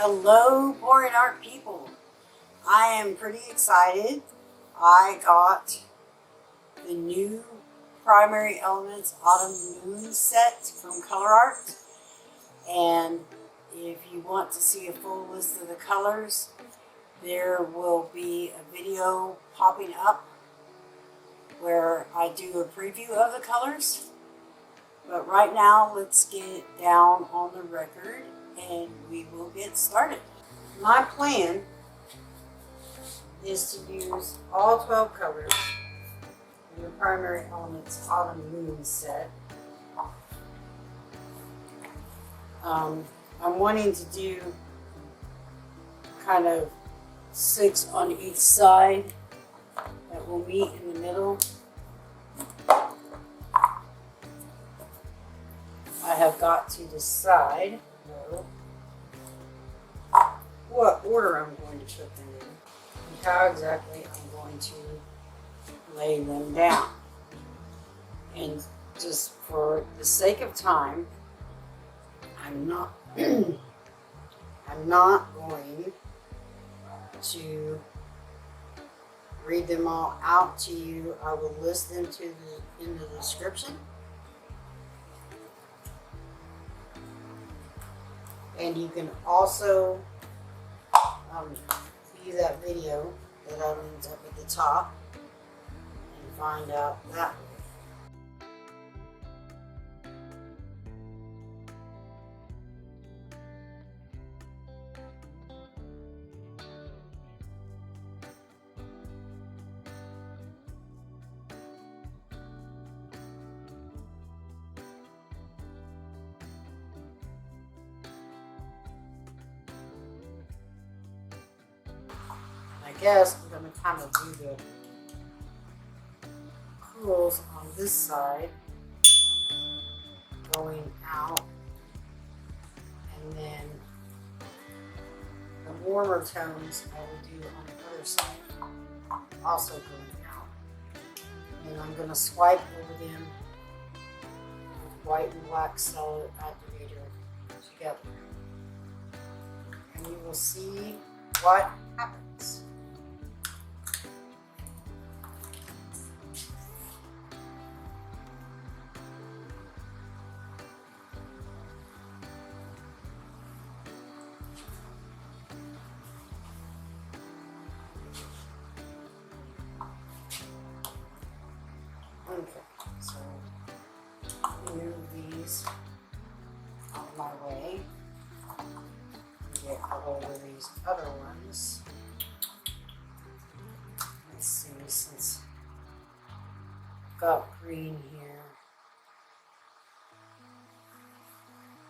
Hello, pouring art people. I am pretty excited. I got the new Primary Elements Autumn Moon set from ColourArte. And if you want to see a full list of the colors, there will be a video popping up where I do a preview of the colors. But right now, let's get down on the record and we will get started. My plan is to use all 12 colors in the Primary Elements Autumn Moon set. I'm wanting to do kind of 6 on each side that will meet in the middle. I have got to decide though what order I'm going to put them in and how exactly I'm going to lay them down. And just for the sake of time, I'm not going to read them all out to you. I will list them in the description. And you can also view that video that I linked up at the top and find out that way. I guess I'm going to kind of do the curls on this side going out, and then the warmer tones I will do on the other side, also going out. And I'm going to swipe over them with white and black solid activator together. And you will see what happens. Okay, so move these out of my way and get a hold of these other ones. Let's see, since I've got green here,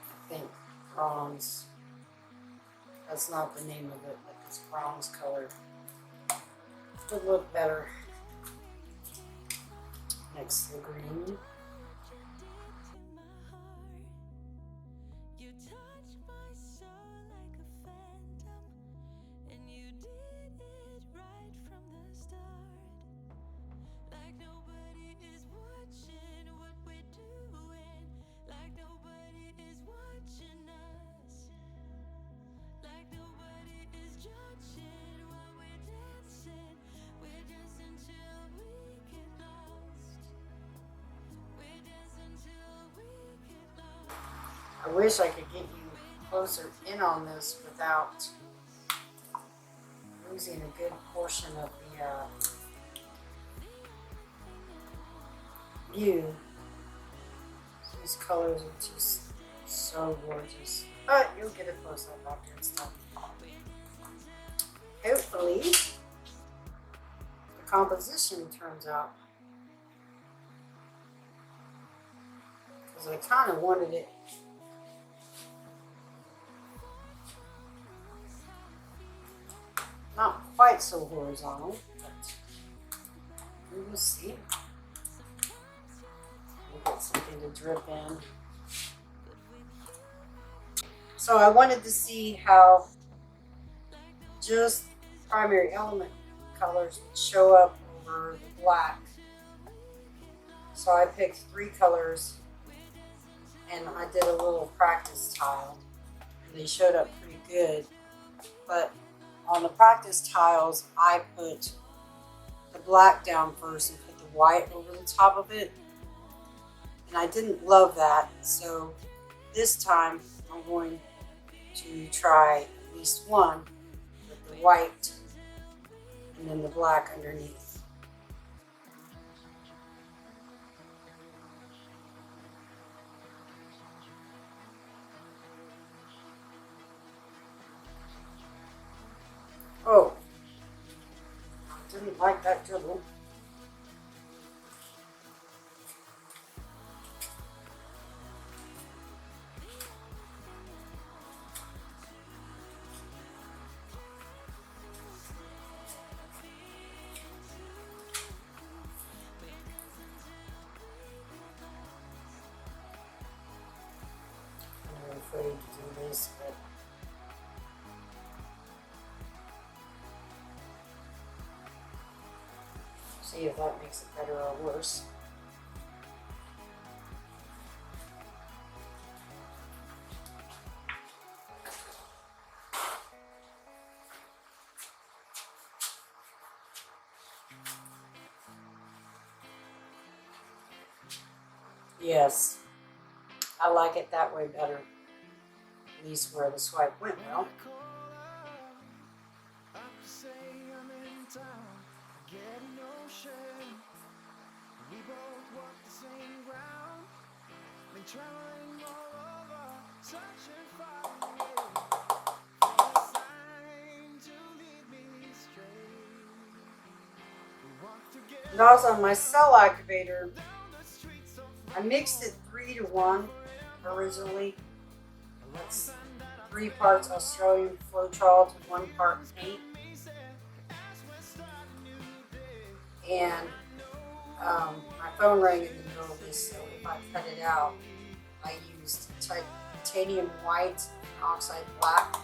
I think bronze, that's not the name of it, but this bronze color would look better next to the green. I wish I could get you closer in on this without losing a good portion of the view. These colors are just so gorgeous. But you'll get a close up after it's done. Hopefully, the composition turns out. Because I kind of wanted it not quite so horizontal, but we will see. We'll get something to drip in. So I wanted to see how just primary element colors would show up over the black. So I picked 3 colors and I did a little practice tile. And they showed up pretty good. but on the practice tiles, I put the black down first and put the white over the top of it. And I didn't love that, so this time I'm going to try at least one with the white and then the black underneath. Oh, I didn't like that dribble. I'm afraid to do this, but see if that makes it better or worse. Yes, I like it that way better. At least where the swipe went well. And also my cell activator, I mixed it 3-to-1 originally. That's 3 parts Australian Floetrol to 1 part paint. And my phone rang in the middle of this, so if I cut it out, I used titanium white and oxide black,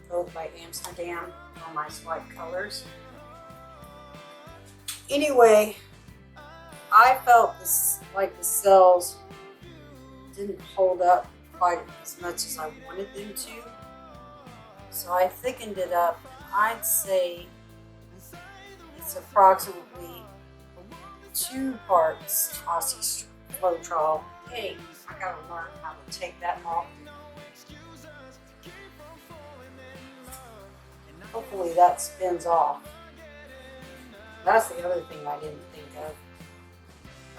both by Amsterdam, for my swipe colors. Anyway, I felt this, like the cells didn't hold up quite as much as I wanted them to. So I thickened it up. I'd say it's approximately 2 parts Aussie Floetrol. Hey, I gotta learn how to take that off. Hopefully that spins off. That's the other thing I didn't think of.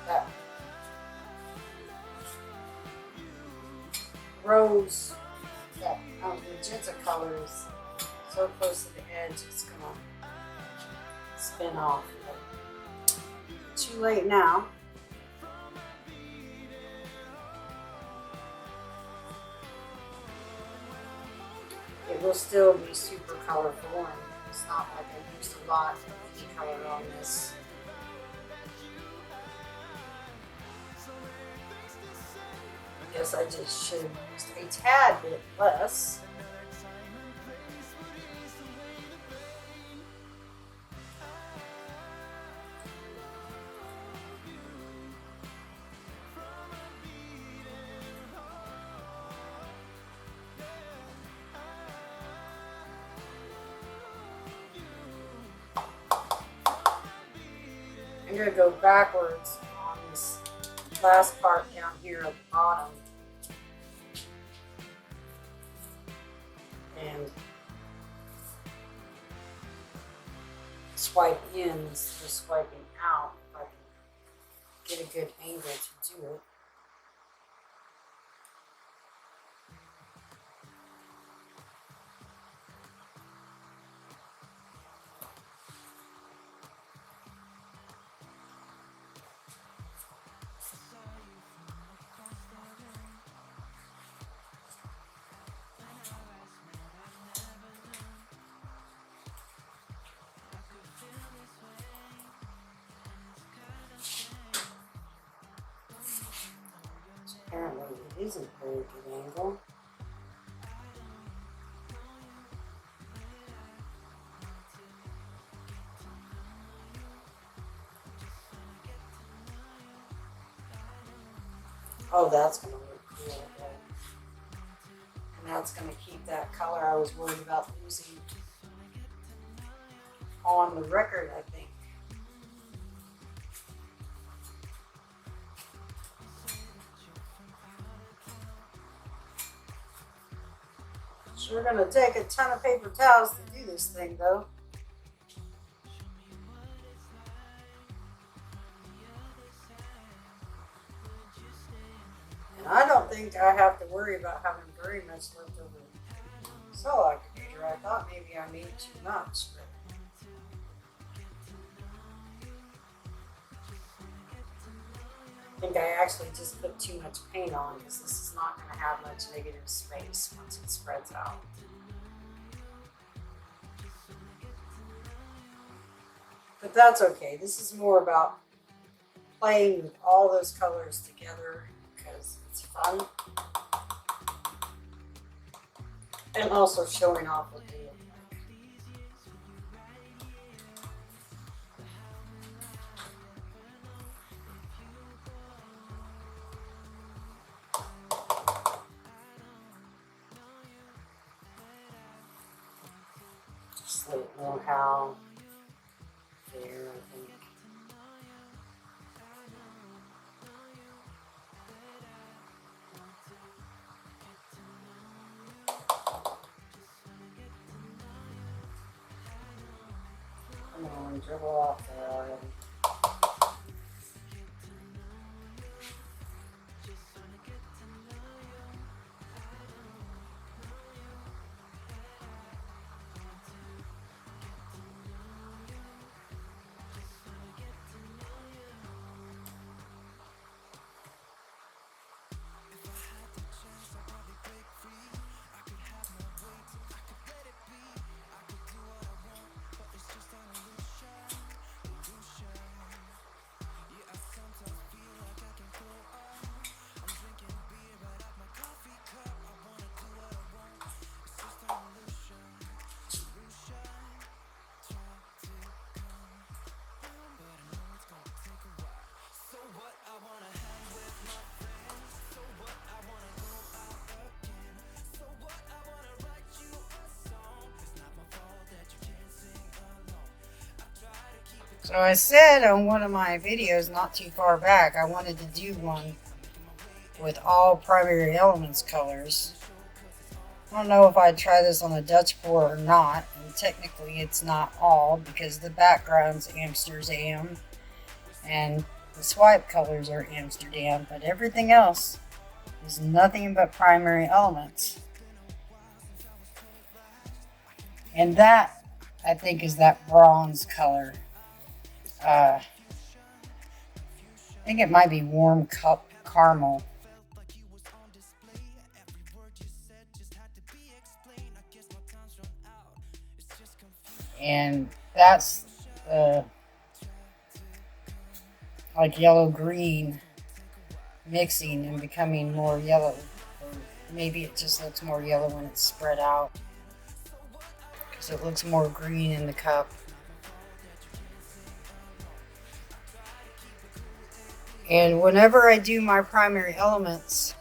That rose, that magenta color is so close to the edge, it's gonna spin off. But too late now. It will still be super colorful, and it's not like I used a lot of any color on this. I guess I just should have used a tad bit less. I'm going to go backwards on this last part down here at the bottom. And swipe in instead of swiping out if I can get a good angle to do it. Apparently it isn't a very good angle. Oh, that's going to look cool. And it's going to keep that color I was worried about losing on the record, I think. Sure going to take a ton of paper towels to do this thing, though. And I don't think I have to worry about having very much leftover ColourArte paper. I thought maybe I made too much, but I think I actually just put too much paint on because this is not going to have much negative space once it spreads out. But that's okay. This is more about playing with all those colors together because it's fun. And also showing off what they look like. Just let it know how there, I think. Come on, dribble off there already. So I said on one of my videos not too far back, I wanted to do one with all primary elements colors. I don't know if I'd try this on a Dutch pour or not, and technically it's not all because the background's Amsterdam and the swipe colors are Amsterdam, but everything else is nothing but primary elements. And that, I think, is that bronze color. I think it might be warm cup caramel. And that's like yellow green mixing and becoming more yellow. Or maybe it just looks more yellow when it's spread out because it looks more green in the cup. And whenever I do my primary elements,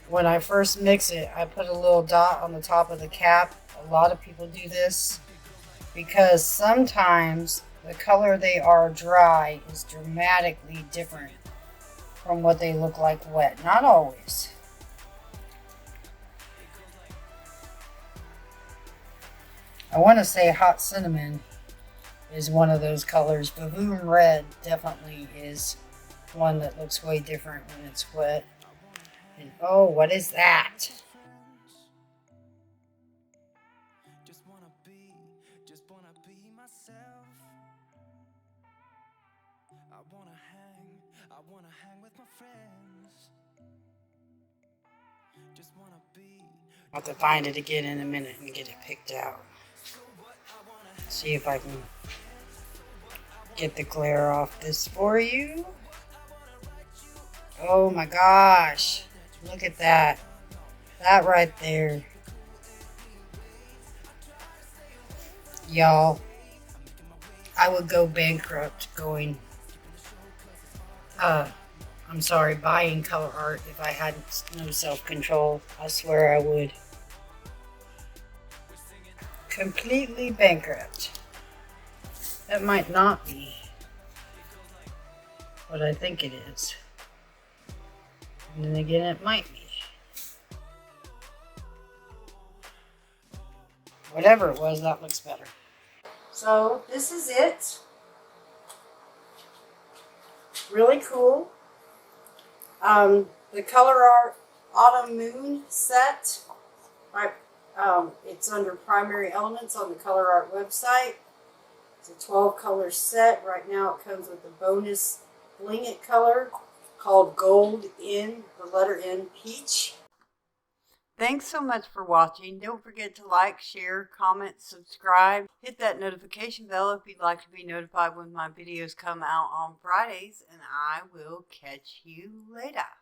when I first mix it, I put a little dot on the top of the cap. A lot of people do this because sometimes the color they are dry is dramatically different from what they look like wet. Not always. I want to say hot cinnamon is one of those colors. Bavoon red definitely is one that looks way different when it's wet. And oh, what is that? I'll have to find it again in a minute and get it picked out. See if I can get the glare off this for you. Oh my gosh. Look at that. That right there. Y'all, I would go bankrupt going I'm sorry, buying ColourArte if I had no self-control. I swear I would. Completely bankrupt. That might not be what I think it is. And then again, it might be. Whatever it was, that looks better. So this is it. Really cool. The ColourArte Autumn Moon set. It's under Primary Elements on the ColourArte website. It's a 12 color set. Right now it comes with a bonus Bling It color called Gold in, the letter N, Peach. Thanks so much for watching. Don't forget to like, share, comment, subscribe. Hit that notification bell if you'd like to be notified when my videos come out on Fridays, and I will catch you later.